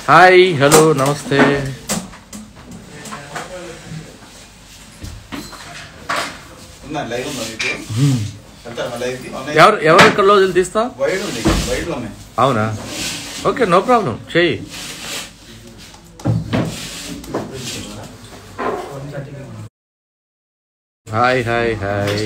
Hi hello నమస్తే. ఎవరు ఇక్కడ రోజులు తీస్తా? అవునా, ఓకే, నో ప్రాబ్లం, చెయ్యి. Hi hi hi.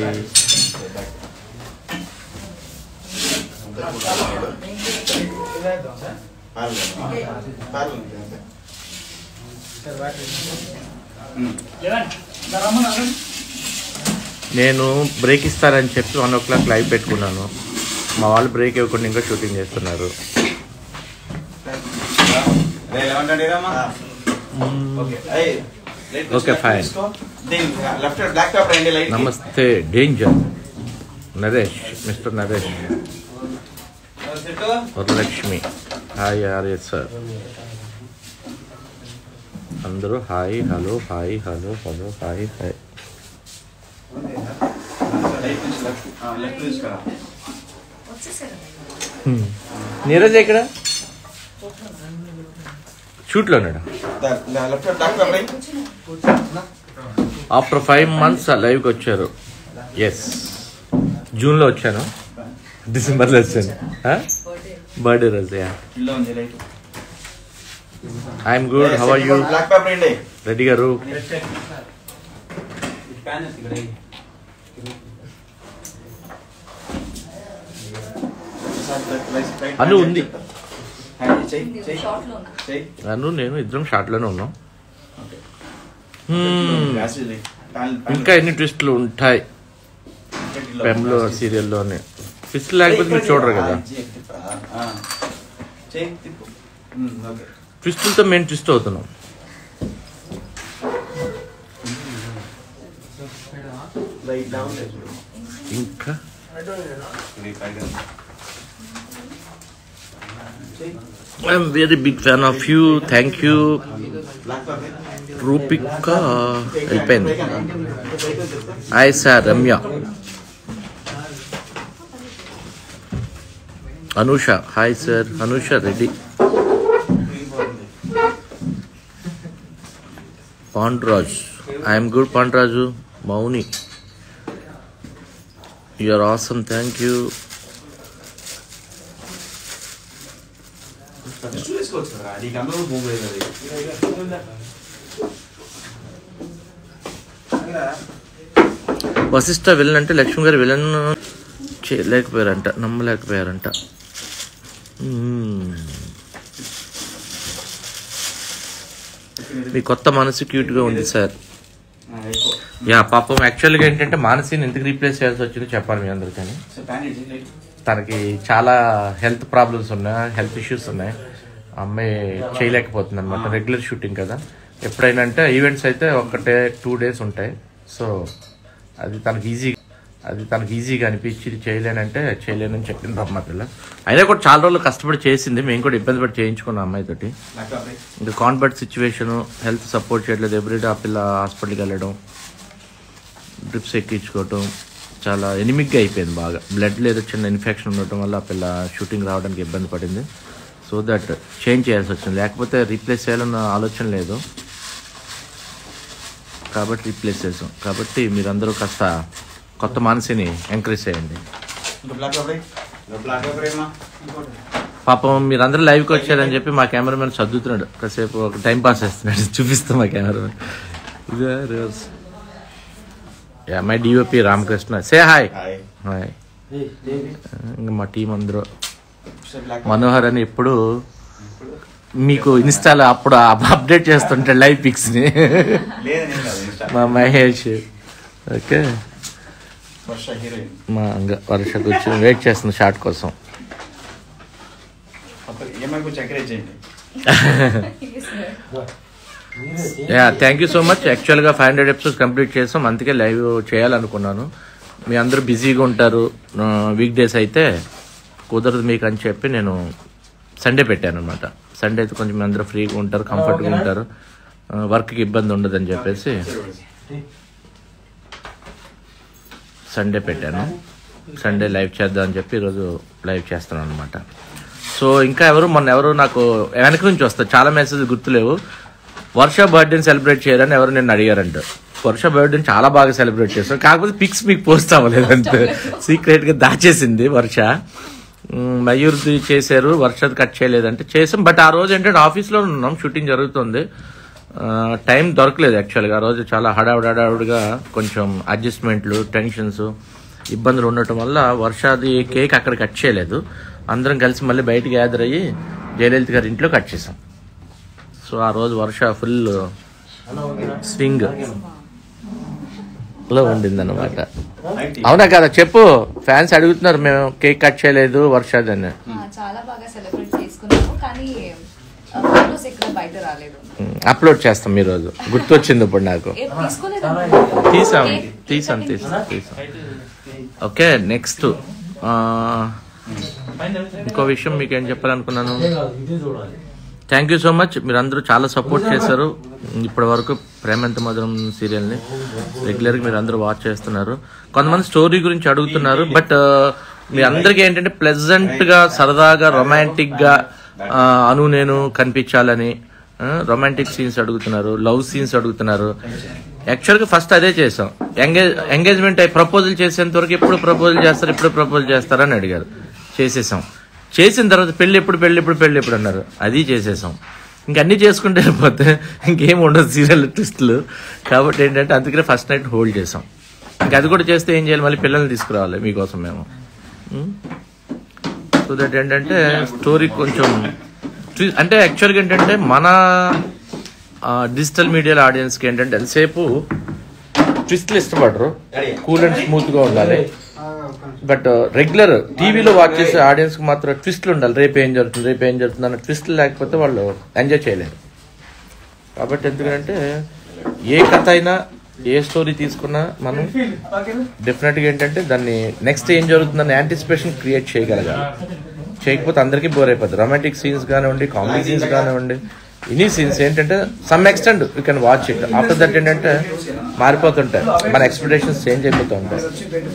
నేను బ్రేక్ ఇస్తారని చెప్పి 1 o'clock లైవ్ పెట్టుకున్నాను. మా వాళ్ళు బ్రేక్ ఇవ్వకుండా ఇంకా షూటింగ్ చేస్తున్నారు. Okay fine. నమస్తే danger Naresh, mister Naresh. Varalakshmi hi RS sir. అందరూ hi hello hi hello hello hi hi. Neeraj ఎక్కడ? షూట్లో ఉన్నాడా? ఆఫ్టర్ 5 months లైవ్కి వచ్చారు. ఎస్, జూన్లో వచ్చాను, డిసెంబర్లో వచ్చాను. బర్త్డే రోజు. I'm good, how are you? Reddy garu అను ఉంది. అను నేను ఇద్దరం షార్ట్లోనే ఉన్నాం. ఇంకా ఎన్ని ట్విస్టులు ఉంటాయి పెంలో సీరియల్లోనే. ట్విస్ట్ లేకపోతే మీరు చూడరు కదా. ట్విస్టులతో మేము ట్విస్ట్ అవుతున్నాం. ఇంకా I'm very big fan of you. Thank you. Roopika వెళ్ళిపోయింది. Hi sir. Ramya, Anusha hi sir. Anusha Reddy. Pandraj I'm good. Pandraju. Mouni you are awesome. Thank you. Vashishta villain అంటే లక్ష్మి గారు విలన్ చేయలేకపోయారంట, నమ్మలేకపోయారంట. మీ కొత్త మనసు క్యూట్గా ఉంది సార్. యా పాపం యాక్చువల్గా ఏంటంటే మానసిని ఎందుకు రీప్లేస్ చేయాల్సి వచ్చిందో చెప్పాలి మీ అందరికీ. తనకి చాలా హెల్త్ ప్రాబ్లమ్స్ ఉన్నాయి, హెల్త్ ఇష్యూస్ ఉన్నాయి. అమ్మాయి చేయలేకపోతుంది అనమాట. రెగ్యులర్ షూటింగ్ కదా. ఎప్పుడైనా అంటే ఈవెంట్స్ అయితే 1-2 days ఉంటాయి. సో అది తనకి ఈజీగా అనిపించి చేయలేనంటే చేయలేనని చెప్పింది అమ్మ పిల్ల. అయినా కూడా చాలా రోజులు కష్టపడి చేసింది. మేము కూడా ఇబ్బంది పడి చేయించుకున్నాం అమ్మాయితోటి. ఇంకా కాన్వర్ట్ సిచ్యువేషను, హెల్త్ సపోర్ట్ చేయట్లేదు. ఎవ్రీడే ఆ పిల్ల హాస్పిటల్కి వెళ్ళడం, డ్రిప్స్ ఎక్కించుకోవటం, చాలా ఎనిమిక్గా అయిపోయింది బాగా. బ్లడ్ ఏదో చిన్న ఇన్ఫెక్షన్ ఉండటం వల్ల ఆ పిల్ల షూటింగ్ రావడానికి ఇబ్బంది పడింది. సో దట్ చేంజ్ చేయాల్సి వచ్చింది. లేకపోతే రీప్లేస్ చేయాలన్న ఆలోచన లేదు కాబట్టి రీప్లేస్ చేసాం. కాబట్టి మీరందరూ కాస్త కొత్త మనసుని ఎంకరేజ్ చేయండి. పాపం మీరందరూ లైవ్కి వచ్చారని చెప్పి మా కెమెరామెన్ చదువుతున్నాడు, కాసేపు ఒక టైం పాస్ చేస్తున్నాడు. చూపిస్తాం మా cameraman. My DOP Ramakrishna. Say hi. Hi. ఇంకా మా టీం అందరూ. మనోహర్ అని ఎప్పుడు మీకు ఇన్స్టాలో అప్పుడు అప్డేట్ చేస్తుంటాడు లైవ్ పిక్స్ని. మా మహేష్. ఓకే, మా వర్ష కూర్చొని వెయిట్ చేస్తుంది షార్ట్ కోసం. Thank you so much. యాక్చువల్గా 500 episodes కంప్లీట్ చేసాం, అందుకే లైవ్ చేయాలనుకున్నాను. మీ అందరూ బిజీగా ఉంటారు, వీక్ డేస్ అయితే కుదరదు మీకు అని చెప్పి నేను సండే పెట్టాను అనమాట. సండే అయితే కొంచెం అందరూ ఫ్రీగా ఉంటారు, కంఫర్ట్గా ఉంటారు, వర్క్కి ఇబ్బంది ఉండదని చెప్పేసి సండే పెట్టాను. సండే లైవ్ చేద్దాం అని చెప్పి ఈరోజు లైవ్ చేస్తున్నాను అనమాట. సో ఇంకా మొన్న నాకు వెనక నుంచి వస్తారు, చాలా మెసేజ్ గుర్తులేవు. వర్ష బర్త్డేని సెలబ్రేట్ చేయాలని ఎవరు నిన్ను అడిగారంట. వర్ష బర్త్డేని చాలా బాగా సెలబ్రేట్ చేస్తారు, కాకపోతే పిక్స్ మీకు పోస్ట్ అవ్వలేదు అంతే. సీక్రెట్గా దాచేసింది వర్ష. మయూర్ది చేశారు, వర్షది కట్ చేయలేదంటే చేసాం. బట్ ఆ రోజు ఏంటంటే ఆఫీస్లో ఉన్నాం, షూటింగ్ జరుగుతుంది, టైం దొరకలేదు యాక్చువల్గా. ఆ రోజు చాలా హడావుడిగా కొంచెం అడ్జస్ట్మెంట్లు, టెన్షన్స్, ఇబ్బందులు ఉండటం వల్ల వర్షాది కేక్ అక్కడ కట్ చేయలేదు. అందరం కలిసి మళ్ళీ బయట గ్యాదర్ అయ్యి జయలలిత గారి ఇంట్లో కట్ చేసాం. సో ఆ రోజు వర్ష ఫుల్ స్వింగ్ లో ఉండింది అనమాట. అవునా కదా చెప్పు, ఫ్యాన్స్ అడుగుతున్నారు మేము కేక్ కట్ చేయలేదు వర్షాది అని. చాలా బాగా సెలబ్రేట్ చేసుకున్నాము, కానీ ఫోటోస్ ఎక్కడ బయట రాలేదు. అప్లోడ్ చేస్తాం ఈ రోజు, గుర్తొచ్చింది ఇప్పుడు నాకు. తీసాం. ఓకే, నెక్స్ట్ ఇంకో విషయం మీకు ఏం చెప్పాలనుకున్నాను. థ్యాంక్ యూ సో మచ్, మీరందరూ చాలా సపోర్ట్ చేశారు ఇప్పటి వరకు. ప్రేమంత మధురం సీరియల్ని రెగ్యులర్గా మీరు అందరూ వాచ్ చేస్తున్నారు. కొంతమంది స్టోరీ గురించి అడుగుతున్నారు, బట్ మీ అందరికీ ఏంటంటే ప్లెజెంట్గా, సరదాగా, రొమాంటిక్గా నేను కనిపించాలని రొమాంటిక్ సీన్స్ అడుగుతున్నారు, లవ్ సీన్స్ అడుగుతున్నారు. యాక్చువల్గా ఫస్ట్ అదే చేసాం. ఎంగేజ్మెంట్ అయి ప్రపోజల్ చేసేంత వరకు ఎప్పుడు ప్రపోజల్ చేస్తారని అడిగారు. చేసేసాం. చేసిన తర్వాత పెళ్ళి ఎప్పుడు అన్నారు, అది చేసేసాం. ఇంకన్నీ చేసుకుంటే వెళ్ళిపోతే ఇంకేం ఉండదు సీరియల్ ట్విస్టులు. కాబట్టి ఏంటంటే అందుకనే ఫస్ట్ నైట్ హోల్డ్ చేసాం. ఇంక అది కూడా చేస్తే ఏం చేయాలి, మళ్ళీ పిల్లల్ని తీసుకురావాలి మీకోసం మేము. సో దట్ ఏంటంటే స్టోరీ కొంచెం అంటే యాక్చువల్గా ఏంటంటే మన డిజిటల్ మీడియాలో ఆడియన్స్కి ఏంటంటే ఎంతసేపు ట్విస్ట్లు ఇష్టపడరు, కూల్ అండ్ స్మూత్గా ఉండాలి. బట్ రెగ్యులర్ టీవీలో వాచ్ చేసే ఆడియన్స్కి మాత్రం ట్విస్ట్లు ఉండాలి. రేపు ఏం జరుగుతుంది అన్న ట్విస్ట్లు లేకపోతే వాళ్ళు ఎంజాయ్ చేయలేరు. కాబట్టి ఎందుకంటే ఏ కథ అయినా, ఏ స్టోరీ తీసుకున్నా మనం డెఫినెట్గా ఏంటంటే దాన్ని నెక్స్ట్ ఏం జరుగుతుందని యాంటిసిపేషన్ క్రియేట్ చేయగలగాలి. చేయకపోతే అందరికీ బోర్ అయిపోతుంది. రొమాంటిక్ సీన్స్ కానివ్వండి, కామెడీ సీన్స్ కానివ్వండి, ఇన్ని సీన్స్ ఏంటంటే some extent you can watch it. After that ఏంటంటే మారిపోతుంటాయి, మన ఎక్స్పెక్టేషన్స్ చేంజ్ అయిపోతూ ఉంటాయి.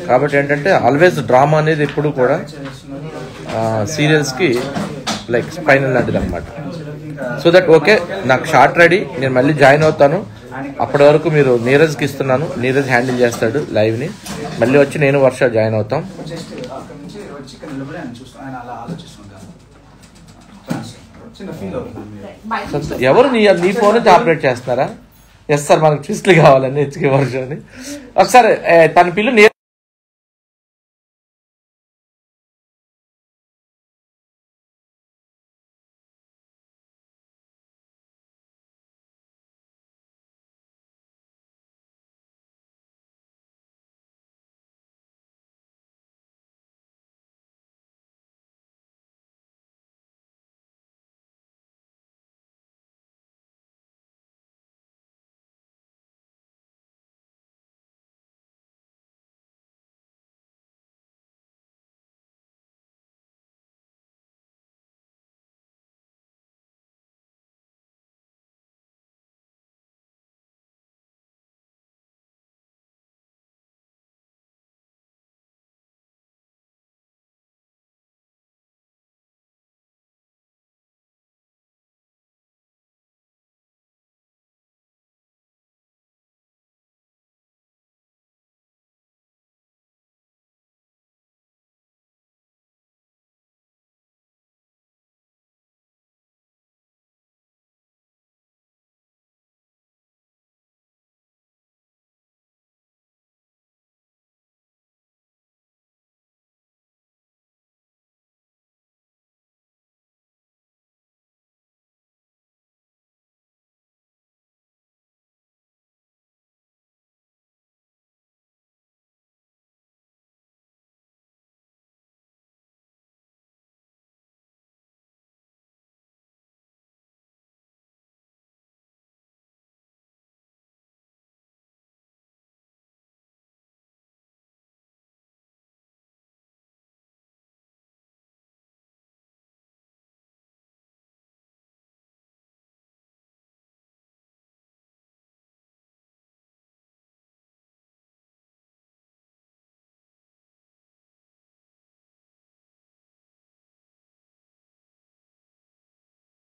కాబట్టి ఏంటంటే ఆల్వేస్ డ్రామా అనేది ఎప్పుడు కూడా సీరియల్స్కి లైక్ స్పైనల్ లాంటిది అనమాట. సో దట్ ఓకే, నాకు షార్ట్ రెడీ, నేను మళ్ళీ జాయిన్ అవుతాను. అప్పటి వరకు మీరు నీరజ్కి ఇస్తున్నాను, నీరజ్ హ్యాండిల్ చేస్తాడు లైవ్ని. మళ్ళీ వచ్చి నేను వర్ష జాయిన్ అవుతాం. ఎవరు నీ ఫోన్ నుంచి ఆపరేట్ చేస్తున్నారా? ఎస్ సార్, మనకు ట్విస్ట్లు కావాలని హెచ్కే వర్ష అని. ఒకసారి తన పిల్లలు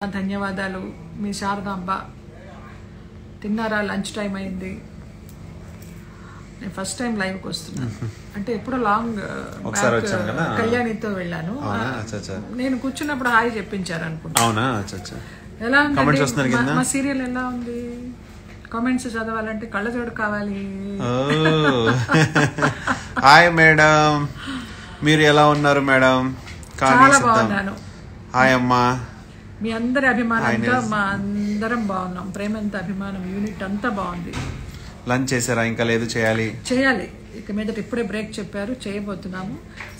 ధన్యవాదాలు. మీ శారదాంబ. తిన్నారా? లంచ్ టైం అయింది. నేను ఫస్ట్ టైం లైవ్కి వస్తున్నాను. అంటే ఎప్పుడో లాంగ్ కళ్యాణితో వెళ్ళాను. నేను కూర్చున్నప్పుడు హాయ్ చెప్పించారు అనుకుంటా. ఎలా ఉంది మా సీరియల్? ఎలా ఉంది? కామెంట్స్ చదవాలంటే కళ్ళజోడు కావాలి. హాయ్ మేడం, మీరు ఎలా ఉన్నారు మేడం? చాలా బాగున్నాను. హాయ్ అమ్మా. మీ అందరి అభిమానంతో మా అందరం బాగున్నాం. ప్రేమంత అభిమానం యూనిట్ అంతా బాగుంది. లంచ్ చేశారా? ఇంకా లేదు, చేయాలి. ఇక మీదట ఇప్పుడే బ్రేక్ చెప్పారు, చేయబోతున్నాము.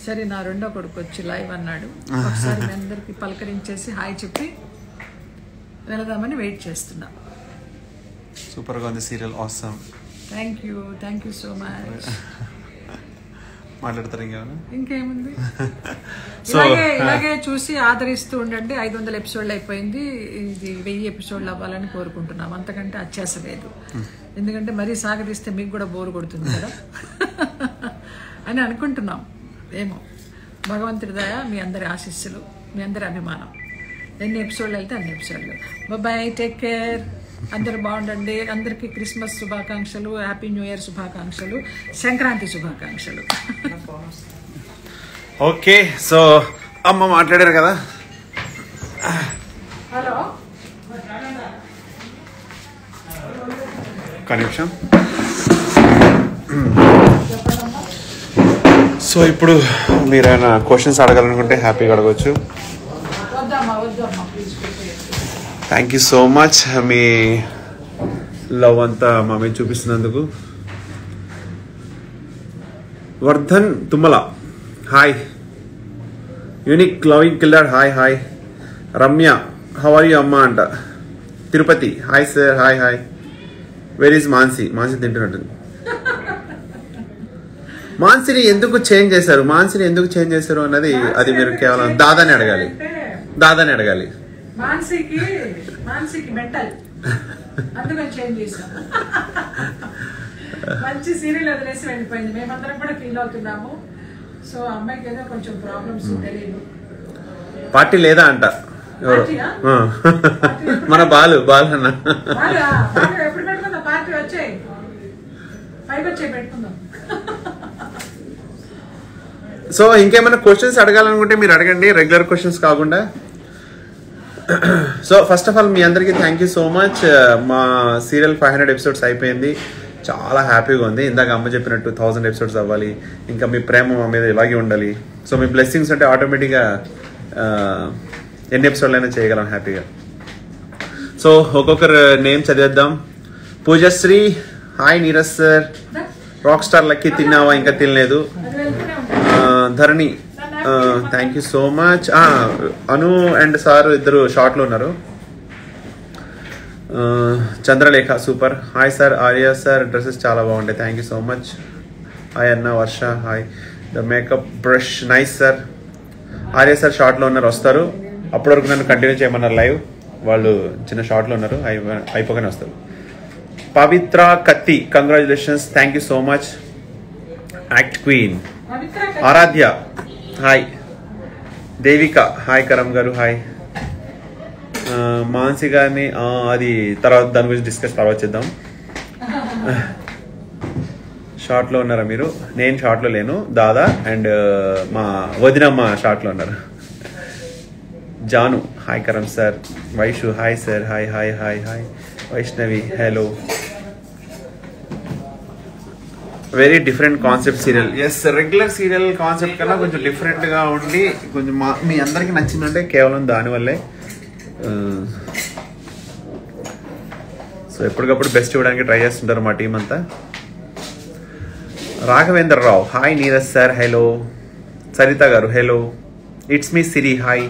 సరే, నా రెండో కొడుకు వచ్చి లైవ్ అన్నాడు. ఒకసారి మీ అందరికి పలకరించేసి హాయ్ చెప్పి వెళదామని వెయిట్ చేస్తున్నా. సూపర్ గా ఉంది serial. Awesome. Thank you so much. మాట్లాడతారు ఇంకేముంది? ఇలాగే చూసి ఆదరిస్తూ ఉండండి. 500 ఎపిసోడ్లు అయిపోయింది. ఇది 1000 ఎపిసోడ్లు అవ్వాలని కోరుకుంటున్నాం. అంతకంటే అత్యాస లేదు. ఎందుకంటే మరీ సాగదీస్తే మీకు కూడా బోరు కొడుతుంది కదా అని అనుకుంటున్నాం. ఏమో, భగవంతుడి దయ, మీ అందరి ఆశీస్సులు, మీ అందరి అభిమానం. ఎన్ని ఎపిసోడ్లు వెళ్తే అన్ని ఎపిసోడ్లు. Bye, take care. అందరు బాగుండండి. అందరికీ క్రిస్మస్ శుభాకాంక్షలు, హ్యాపీ న్యూ ఇయర్ శుభాకాంక్షలు, సంక్రాంతి శుభాకాంక్షలు. ఓకే, సో అమ్మ మాట్లాడారు కదా. హలో, ఒక నిమిషం. సో ఇప్పుడు మీరైనా క్వశ్చన్స్ అడగాలనుకుంటే హ్యాపీగా అడగవచ్చు. థ్యాంక్ యూ సో మచ్ మీ లవ్ అంతా మా మీద చూపిస్తున్నందుకు. Vardhan Tummala hi. Unique loving killer hi. Ramya how are you అమ్మ అంట. Tirupati hi sir. Hi. Where is Mansi తింటున్నట్టు. మాన్సీని ఎందుకు చేంజ్ చేశారు అన్నది అది మీరు కేవలం దాదాని అడగాలి. మాన్సీకి మెంటల్, అందుకని చేంజ్ చేసాం. మంచి సీరియల్ వదిలేసి వెళ్ళిపోయింది. మేమందరం కూడా ఫీల్ అవుతున్నాము. సో అమ్మాయికి ఏదో కొంచెం ప్రాబ్లమ్స్ తెలియదు. పార్టీ లేదా అంట మన బాలు అన్న. ఎప్పుడు పెట్టుకుందాం పార్టీ? వచ్చాయి 5 వచ్చాయి, పెట్టుకుందాం. సో ఇంకేమైనా క్వశ్చన్స్ అడగాలనుకుంటే మీరు అడగండి, రెగ్యులర్ క్వశ్చన్స్ కాకుండా. సో ఫస్ట్ ఆఫ్ ఆల్ మీ అందరికీ థ్యాంక్ యూ సో మచ్. మా సీరియల్ 500 ఎపిసోడ్స్ అయిపోయింది. చాలా హ్యాపీగా ఉంది. ఇందాక అమ్మ చెప్పినట్టు 1000 ఎపిసోడ్స్ అవ్వాలి. ఇంకా మీ ప్రేమ మా మీద ఇలాగే ఉండాలి. సో మీ బ్లెస్సింగ్స్ అంటే ఆటోమేటిక్గా ఎన్ని ఎపిసోడ్లు అయినా చేయగలం హ్యాపీగా. సో ఒక్కొక్కరు నేమ్ చదివేద్దాం. Poojasri hi. Neeraj sir. Rock star Lucky తిన్నావా? ఇంకా తినలేదు. Dharani thank you so much. Anu and sir ఇద్దరు షార్ట్లో ఉన్నారు. Chandralekha super. Hi sir. Arya sir dresses చాలా బాగుంటాయి. Thank you so much. Hi అన్న. Varsha hi. The makeup brush nice sir. Arya sir షార్ట్లో ఉన్నారు, వస్తారు. అప్పటి వరకు నన్ను కంటిన్యూ చేయమన్నారు లైవ్. వాళ్ళు చిన్న షార్ట్లో ఉన్నారు, అయిపోగానే వస్తారు. Pavitra Katti congratulations. Thank you so much. Act queen. Aaradhya hi. Devika hi. Karam garu hi. Mansi గారిని అది తర్వాత దాని గురించి డిస్కస్ తర్వాత చేద్దాం. షార్ట్లో ఉన్నారా మీరు? నేను షార్ట్లో లేను. దాదా అండ్ మా వదినమ్మ షార్ట్లో ఉన్నారు. Janu hi. Karam sir. Vaishu hi sir. Hi. Vaishnavi hello. Very different concept serial. Yes, regular serial concept కన్నా కొంచెం డిఫరెంట్గా ఉండి కొంచెం మీ అందరికీ నచ్చిందంటే కేవలం దానివల్లే. సో ఎప్పటికప్పుడు బెస్ట్ ఇవ్వడానికి ట్రై చేస్తుంటారు మా టీం అంతా. Raghavendra Rao hi. Neeraj sir hello. Sarita garu hello. It's me Siri hi.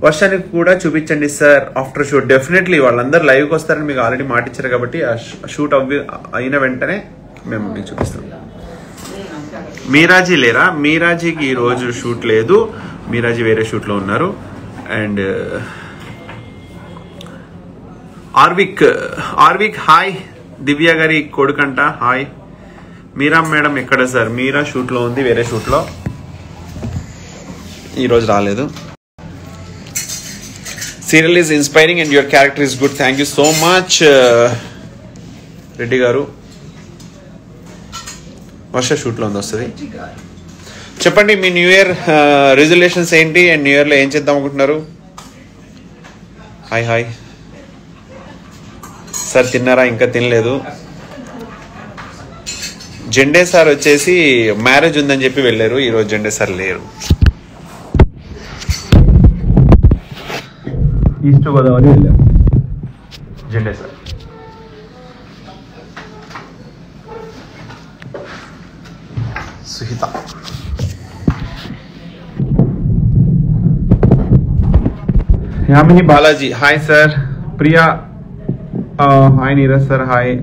వర్షానికి కూడా చూపించండి సార్ ఆఫ్టర్ షూట్. డెఫినెట్లీ వాళ్ళందరూ లైవ్కి వస్తారని మీకు ఆల్రెడీ మాట ఇచ్చారు కాబట్టి ఆ షూట్ అయిన వెంటనే మేము మీకు చూపిస్తాం. మీరాజీ లేరా? మీరాజీకి ఈరోజు షూట్ లేదు. మీరాజీ వేరే షూట్లో ఉన్నారు. And Arvik hi. దివ్య గారి కొడుకంట హాయ్. మీరా మేడం ఎక్కడ సార్? మీరా షూట్లో ఉంది, వేరే షూట్లో, ఈరోజు రాలేదు. Serial is inspiring and your character is good. Thank you so much Reddy గారు. వర్ష షూట్లో ఉంది వస్తుంది. చెప్పండి మీ న్యూ ఇయర్ రిజల్యూషన్స్ ఏంటి అండ్ న్యూ ఇయర్లో ఏం చేద్దాం అనుకుంటున్నారు? హాయ్ హాయ్ సార్, తిన్నారా? ఇంకా తినలేదు. జెండే సార్ వచ్చేసి మ్యారేజ్ ఉందని చెప్పి వెళ్ళారు, ఈరోజు జెండే సార్ లేరు. ఈస్ట్ గోదావరి వెళ్ళారు Zende sir. Suhita Yamini Balaji hi sir. Priya hi. Neeraj sir hi.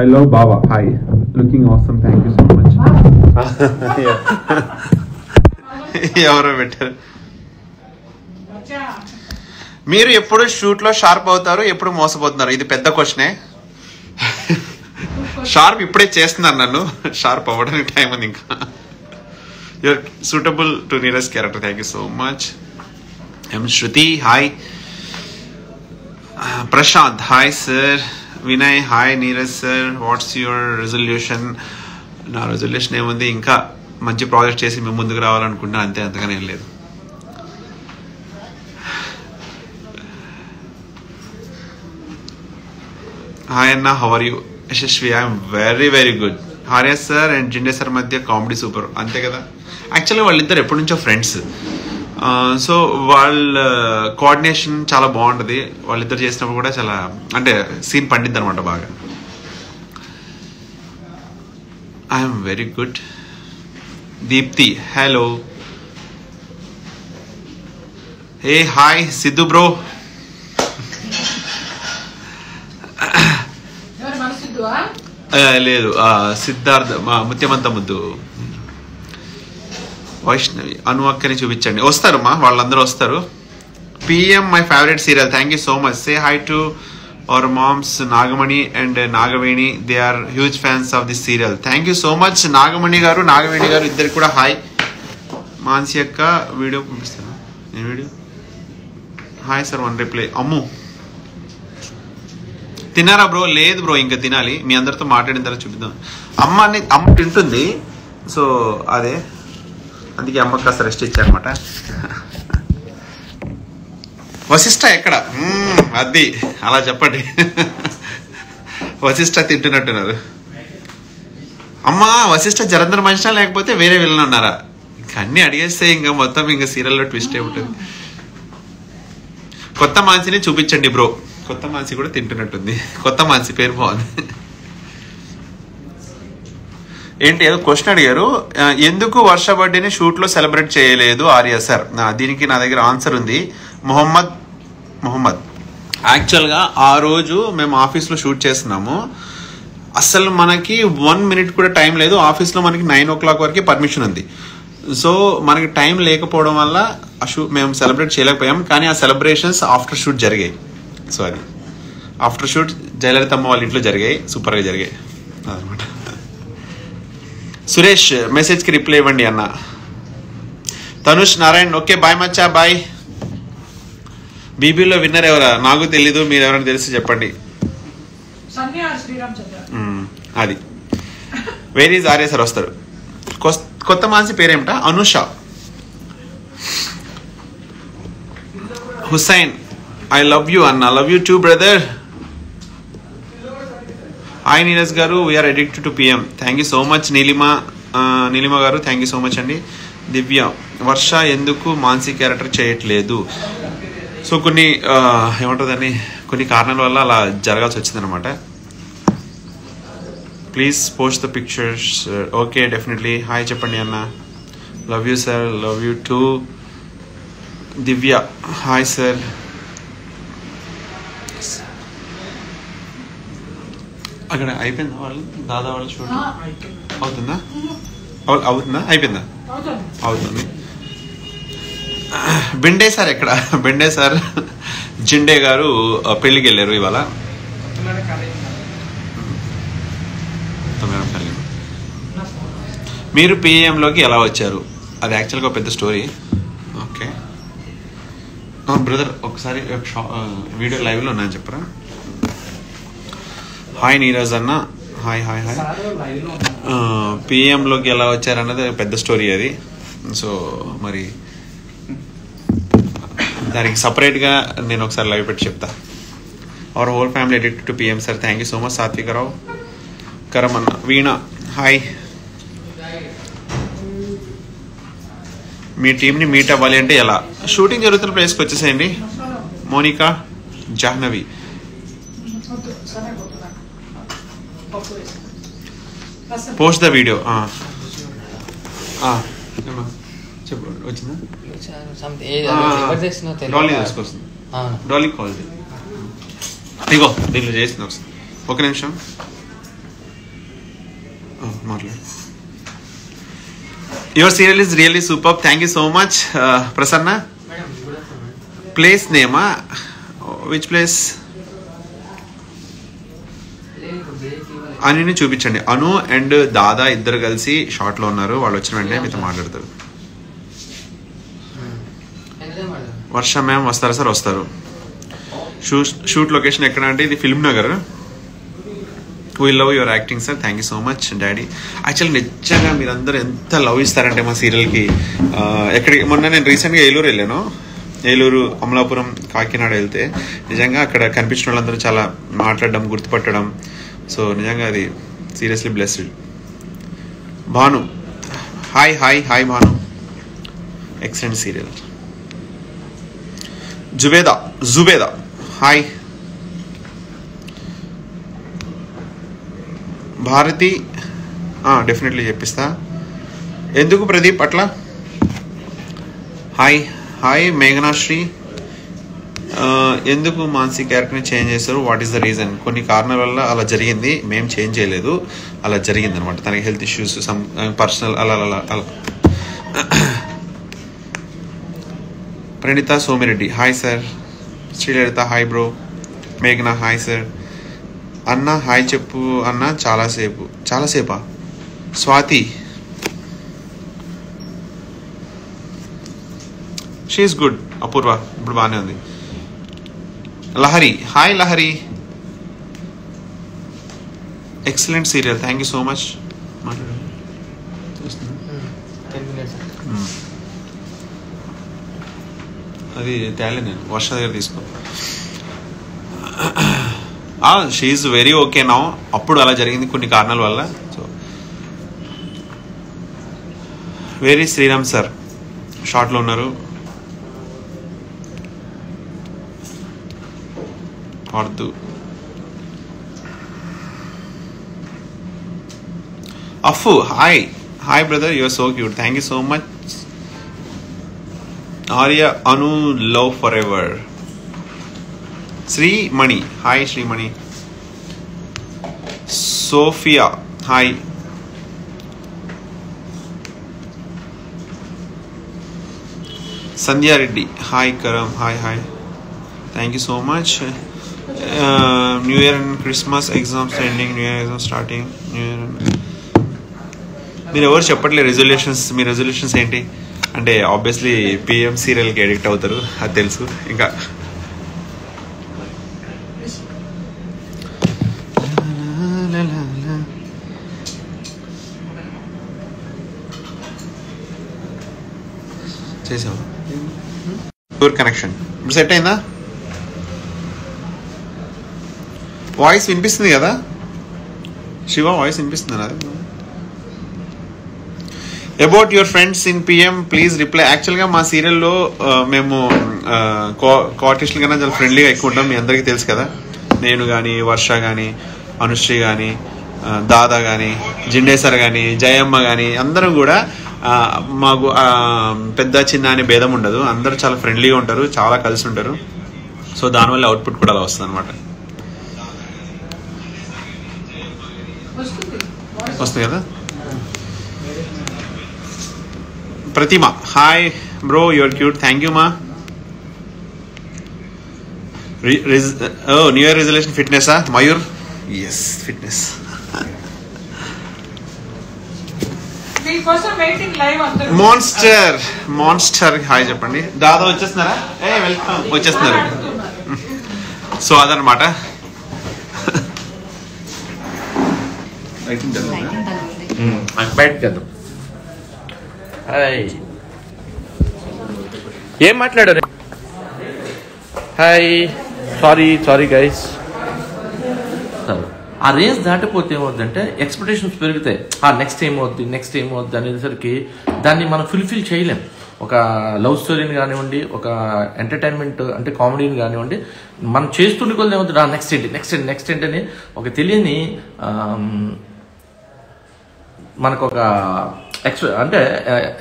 I love బావా hi. Looking awesome thank you so much. ఎవరో పెట్టారు. మీరు ఎప్పుడు షూట్ లో షార్ప్ అవుతారు, ఎప్పుడు మోసపోతున్నారు? ఇది పెద్ద క్వశ్చనే. షార్ప్ ఇప్పుడే చేస్తున్నారు, నన్ను షార్ప్ అవ్వడానికి టైం ఉంది ఇంకా. You're suitable to Neeraj character. Thank you so much. ఎం Shruti hi. Prashanth hi sir. Vinay hi. Neeraj sir what's your resolution? నా రెజల్యూషన్ ఏముంది, ఇంకా మంచి ప్రాజెక్ట్ చేసి మేము ముందుకు రావాలనుకుంటున్నా, అంతే, అంతగానే ఏం లేదు. హాయ్ అన్న, how are you? Yashasvi I'm very very good. Arya sir and Zinde sir మధ్య కామెడీ సూపర్, అంతే కదా. యాక్చువల్గా వాళ్ళిద్దరు ఎప్పటి నుంచో ఫ్రెండ్స్, సో వాళ్ళ కోఆర్డినేషన్ చాలా బాగుంటుంది. వాళ్ళిద్దరు చేసినప్పుడు కూడా చాలా, అంటే సీన్ పండిద్ది అనమాట బాగా. I'm very good. Deepti hello. ఏ హాయ్ సిద్ధు బ్రో. లేదు సిద్ధార్థ్ ముత్యమంత ముద్దు. వైష్ణవి అను అక్కని చూపించండి. వస్తారు మా వాళ్ళందరూ వస్తారు. పిఎం my favourite serial. Thank you so much. Say hi to our moms Nagamani and Nagaveni. They are huge fans of this serial. Thank you so much Nagamani garu, Nagaveni గారు, ఇద్దరికి కూడా హాయ్. మాన్సి అక్క వీడియో పంపిస్తాను. నేను video hi sir one reply. Ammu తిన్నారా bro? లేదు bro, ఇంకా తినాలి. మీ అందరితో మాట్లాడిన తర్వాత చూపిద్దాం. అమ్మ తింటుంది, సో అదే అందుకే అమ్మకి కాస్త రెస్ట్ ఇచ్చారనమాట. వశిష్ఠ ఎక్కడ? అది అలా చెప్పండి. వశిష్ఠ తింటున్నట్టున్నారు. అమ్మ వశిష్ఠ జలంధర్ మనిషినా లేకపోతే వేరే విలన్ ఉన్నారా? ఇంకా అన్ని అడిగేస్తే ఇంకా మొత్తం ఇంకా సీరియల్లో ట్విస్ట్ ఏ ఉంటుంది. కొత్త మాన్సిని చూపించండి బ్రో. కొత్త మాన్సి కూడా తింటున్నట్టుంది. కొత్త మాన్సి పేరు బాగుంది. ఏంటి ఏదో క్వశ్చన్ అడిగారు, ఎందుకు వర్ష బర్త్డేని షూట్లో సెలబ్రేట్ చేయలేదు ఆర్య సార్? దీనికి నా దగ్గర ఆన్సర్ ఉంది. మొహమ్మద్ యాక్చువల్గా ఆ రోజు మేము ఆఫీస్లో షూట్ చేస్తున్నాము. అసలు మనకి 1 minute కూడా టైం లేదు. ఆఫీస్లో మనకి 9 o'clock వరకు పర్మిషన్ ఉంది. సో మనకి టైం లేకపోవడం వల్ల మేము సెలబ్రేట్ చేయలేకపోయాం. కానీ ఆ సెలబ్రేషన్స్ ఆఫ్టర్ షూట్ జరిగాయి. సో అది ఆఫ్టర్ షూట్ జయలలితమ్మ వాళ్ళ ఇంట్లో జరిగాయి, సూపర్గా జరిగాయి అదనమాట. సురేష్ మెసేజ్కి రిప్లై ఇవ్వండి అన్న. తనుష్ నారాయణ్ ఓకే బాయ్ మచ్చా బాయ్. బీబీలో విన్నర్ ఎవరా? నాకు తెలీదు, మీరు ఎవరైనా తెలిసి చెప్పండి. అది వేర్ ఈజ్ ఆర్య సార్ వస్తారు. కొత్త మాన్సి పేరేమిటా? Anusha. Hussain I love you అన్న. Love you too brother. Hi Neeraj garu, we're addicted to PM. Thank you so much Neelima garu, thank you so much అండి. దివ్య వర్ష ఎందుకు మాన్సి క్యారెక్టర్ చేయట్లేదు? సో కొన్ని ఏమంటుందని కొన్ని కారణాల వల్ల అలా జరగాల్సి వచ్చిందనమాట. Please post the pictures. Okay definitely. Hi చెప్పండి అన్న. Love you sir. Love you two. Divya hi sir. అక్కడ అయిపోయిందా వాళ్ళు దాదా వాళ్ళ షూట్? అవుతుందా? అయిపోయిందా? అవుతుంది. బెండే సార్ ఎక్కడ? బెండే సార్ జిండే గారు పెళ్లికి వెళ్ళారు ఇవాళ. మీరు పిఎంలోకి ఎలా వచ్చారు? అది యాక్చువల్గా పెద్ద స్టోరీ. ఓకే బ్రదర్ ఒకసారి వీడియో లైవ్లో ఉన్నాయని చెప్పరా. హాయ్ నీరజ్ అన్న. Hi hi hi. పిఎంలోకి ఎలా వచ్చారన్నది పెద్ద స్టోరీ అది. సో మరి దానికి సపరేట్గా నేను ఒకసారి లైవ్ పెట్టి చెప్తా. Our whole family addicted to PM sir. Thank you so much. Satvika Rao కరమన్న. వీణ హాయ్. మీ టీంని మీట్ అవ్వాలి అంటే ఎలా? షూటింగ్ జరుగుతున్న ప్లేస్కి వచ్చేసేయండి. Monica Jahnavi. Post the video. చెప్పు వచ్చిందా? డాలీ తీసుకొస్తుంది. డాలీ కాల్ ఇగో దీనిలో చేసింది ఒకసారి. ఒక నిమిషం మాట్లాడు. Your serial is really super. Thank you so much Prasanna. Place నేమా? Which place? అనుని చూపించండి. అను అండ్ దాదా ఇద్దరు కలిసి షార్ట్లో ఉన్నారు. వాళ్ళు వచ్చిన వెంటనే మీతో మాట్లాడతారు. వర్ష మ్యామ్ వస్తారా సార్? వస్తారు. షూట్ లొకేషన్ ఎక్కడ అంటే ఇది film Nagar. We love your acting sir. Thank you so much daddy. Actually నిజంగా మీరందరూ ఎంత లవ్ ఇస్తారంటే మా సీరియల్కి. ఎక్కడికి మొన్న నేను రీసెంట్గా ఏలూరు వెళ్ళాను. ఏలూరు, అమలాపురం, కాకినాడ వెళ్తే నిజంగా అక్కడ కనిపించిన వాళ్ళందరూ చాలా మాట్లాడడం, గుర్తుపట్టడం. సో నిజంగా అది seriously blessed. Bhanu hi hi hi Bhanu. Excellent serial. Zubeda hi. Bharati definitely చెప్పిస్తా. ఎందుకు ప్రదీప్ అట్లా? Hi hi. మేఘనాశ్రీ ఎందుకు మాన్సీ క్యారెక్టర్ని చేంజ్ చేస్తారు? What is the reason? కొన్ని కారణాల వల్ల అలా జరిగింది. మేము చేంజ్ చేయలేదు, అలా జరిగింది అనమాట. తనకి హెల్త్ ఇష్యూస్, సమ్ పర్సనల్ అలా అలా అలా. Praneeta Somireddy hi sir. Srilalitha hi bro. మేఘనా హాయ్ సార్. అన్న హాయ్ చెప్పు అన్న. చాలాసేపా? Swathi she's good. అపూర్వ ఇప్పుడు బాగానే ఉంది. Lahari hi Lahari. Excellent serial. Thank you so much. అది తేలే నేను వర్ష దగ్గర తీసుకో. She's very okay now. అప్పుడు అలా జరిగింది కొన్ని కారణాల వల్ల. సో వెరీ శ్రీరామ్ సార్ షార్ట్లో ఉన్నారు. అర్దు అఫు hi hi brother. Your so cute. Thank you so much. Arya Anu love forever. Srimani hi. Srimani. Sophia hi. Sandhya Reddy hi. Karam hi hi. Thank you so much. New year and Christmas exams ending, new year exams starting, new year. మీరు ఎవరు చెప్పట్లేదు resolutions. మీ resolutions ఏంటి అంటే obviously PM సీరియల్కి addict అవుతారు, అది తెలుసు. ఇంకా చేసావు కనెక్షన్ ఇప్పుడు సెట్ అయిందా? వాయిస్ వినిపిస్తుంది కదా శివ? వాయిస్ వినిపిస్తుంది అది. About your friends in PM please reply. యాక్చువల్గా మా సీరియల్లో మేము కోఆర్టిస్టులు కన్నా చాలా ఫ్రెండ్లీగా ఎక్కువ ఉంటాం. మీ అందరికీ తెలుసు కదా. నేను కానీ, వర్ష కానీ, అనుశ్రీ కానీ, దాదా కానీ, జిండేసర్ కానీ, జయమ్మ కానీ అందరం కూడా మాకు పెద్ద చిన్న అనే భేదం ఉండదు. అందరూ చాలా ఫ్రెండ్లీగా ఉంటారు, చాలా కలిసి ఉంటారు. సో దానివల్ల అవుట్పుట్ కూడా అలా వస్తుంది అనమాట. వస్తుంది కదా. Pratima hi bro, your cute. Thank you మా. న్యూ ఇయర్ రిజల్యూషన్ ఫిట్నెసా మయూర్? Yes, fitness. మీకోసం వెయిటింగ్ లైవ్ అందరూ. మాన్స్టర్ హాయ్ చెప్పండి. దాదా వచ్చేస్తున్నారా? వెల్కమ్. వచ్చేస్తున్నారు. సో అదనమాట. బయటకు వెళ్దాం. హాయ్, ఏం మాట్లాడారు? Hi, sorry guys. ఆ రేంజ్ దాటిపోతే ఏమవుద్దంటే ఎక్స్పెక్టేషన్స్ పెరుగుతాయి. నెక్స్ట్ ఏమవుద్ది అనేసరికి దాన్ని మనం ఫుల్ఫిల్ చేయలేం. ఒక లవ్ స్టోరీని కానివ్వండి, ఒక ఎంటర్టైన్మెంట్ అంటే కామెడీని కానివ్వండి, మనం చేస్తుండే కొద్ది ఏమవుతుంది, నెక్స్ట్ ఏంటి అని ఒక తెలియని మనకు ఒక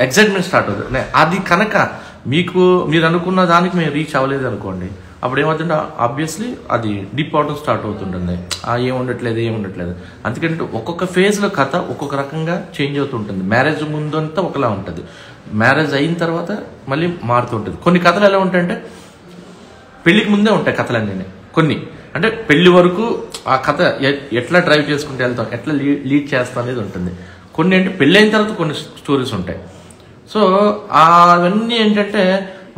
ఎక్సైట్మెంట్ స్టార్ట్ అవుతుంది. అది కనుక మీరు అనుకున్న దానికి మేము రీచ్ అవ్వలేదు అనుకోండి, అప్పుడు ఏమవుతుంటే ఆబ్వియస్లీ అది డీప్ అవడం స్టార్ట్ అవుతుంటుంది. ఏముండట్లేదు. అందుకంటే ఒక్కొక్క ఫేజ్లో కథ ఒక్కొక్క రకంగా చేంజ్ అవుతుంటుంది. మ్యారేజ్ ముందు అంతా ఒకలా ఉంటుంది, మ్యారేజ్ అయిన తర్వాత మళ్ళీ మారుతుంటుంది. కొన్ని కథలు ఎలా ఉంటాయంటే పెళ్లికి ముందే ఉంటాయి కథలన్నీ. కొన్ని అంటే పెళ్లి వరకు ఆ కథ ఎట్లా డ్రైవ్ చేసుకుంటూ వెళ్తాం, ఎట్లా లీడ్ చేస్తాం అనేది ఉంటుంది. కొన్ని అంటే పెళ్ళి అయిన తర్వాత కొన్ని స్టోరీస్ ఉంటాయి. సో అవన్నీ ఏంటంటే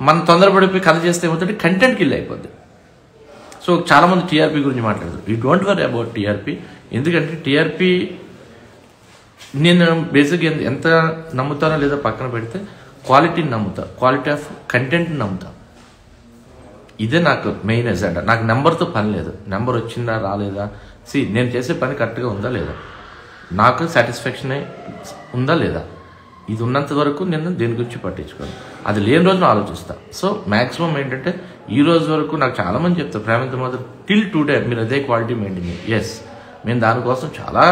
మనం తొందరపడిపోయి కథ చేస్తే ఏమవుతుంటే కంటెంట్ కిల్ అయిపోద్ది. సో చాలామంది టీఆర్పీ గురించి మాట్లాడతారు. You don't worry about TRP. ఎందుకంటే టీఆర్పీ నేను బేసిక్గా ఎంత నమ్ముతానో లేదో పక్కన పెడితే క్వాలిటీని నమ్ముతా, క్వాలిటీ ఆఫ్ కంటెంట్ని నమ్ముతా. ఇదే నాకు మెయిన్ ఎజెండా. నాకు నెంబర్తో పని లేదు. నెంబర్ వచ్చిందా రాలేదా, నేను చేసే పని కరెక్ట్గా ఉందా లేదా, నాకు సాటిస్ఫాక్షన్ ఉందా లేదా, ఇది ఉన్నంత వరకు నేను దేని గురించి పట్టించుకోను. అది లేని రోజున ఆలోచిస్తా. సో మ్యాక్సిమం ఏంటంటే ఈ రోజు వరకు నాకు చాలామంది చెప్తారు, ప్రేమిత మాత్రం టిల్ టుడే మీరు అదే క్వాలిటీ మెయింటైన్ చేయండి. ఎస్, మేము దానికోసం చాలా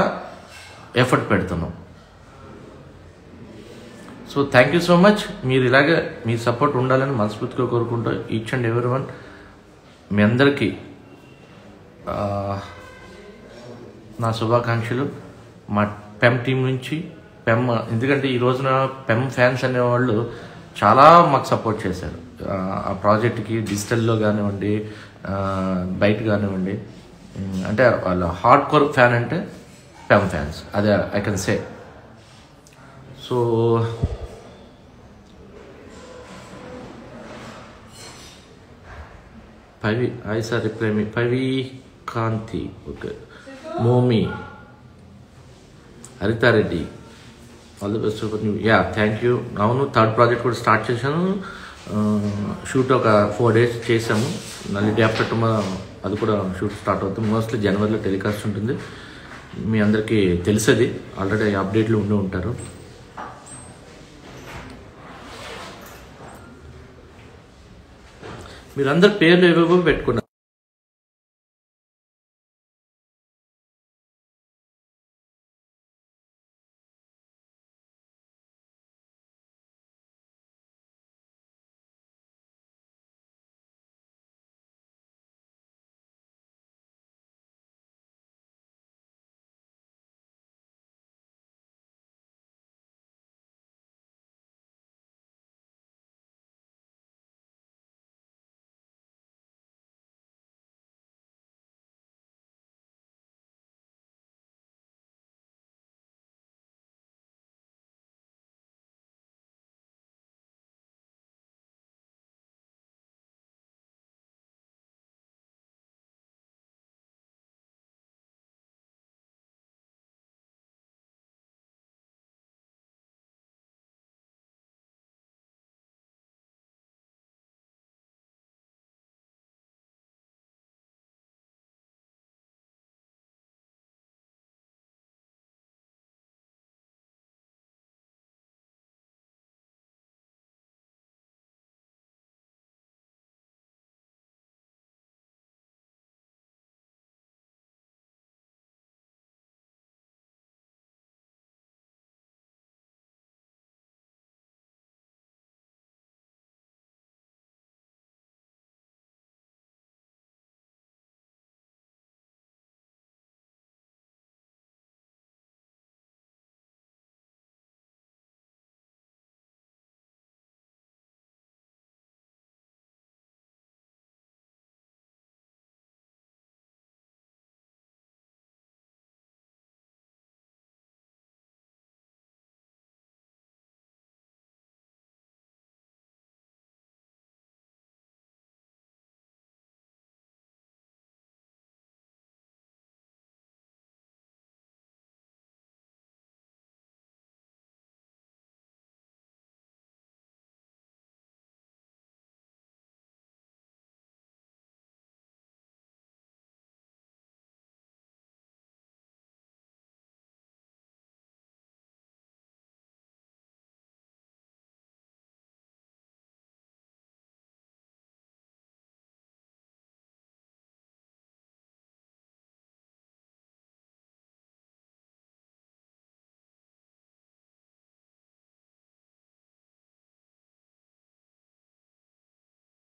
ఎఫర్ట్ పెడుతున్నాం. So thank you so much. మీరు ఇలాగే మీ సపోర్ట్ ఉండాలని మనస్ఫూర్తిగా కోరుకుంటూ ఈచ్ అండ్ ఎవరీ వన్ మీ అందరికీ నా శుభాకాంక్షలు. మా పెమ్ టీం నుంచి ఎందుకంటే ఈ రోజున పెమ్ ఫ్యాన్స్ అనేవాళ్ళు చాలా మాకు సపోర్ట్ చేశారు ఆ ప్రాజెక్ట్కి. డిజిటల్లో కానివ్వండి, బయట కానివ్వండి. అంటే వాళ్ళ హార్డ్ కోర్ ఫ్యాన్ అంటే పెమ్ ఫ్యాన్స్, అదే I can say. So hi sir, reply me Pavi Kanti, okay, Momi, Haritha Reddy, all the best for new. Thank you. అవును, థర్డ్ ప్రాజెక్ట్ కూడా స్టార్ట్ చేశాను. షూట్ ఒక 4 days చేసాము. మళ్ళీ డే ఆఫ్టర్ టుమారో అది కూడా షూట్ స్టార్ట్ అవుతుంది. మోస్ట్లీ జనవరిలో టెలికాస్ట్ ఉంటుంది. మీ అందరికీ తెలిసేది, ఆల్రెడీ అప్డేట్లు ఉండి ఉంటారు. మీరందరు పేర్లు ఏవేవో పెట్టుకున్నారు.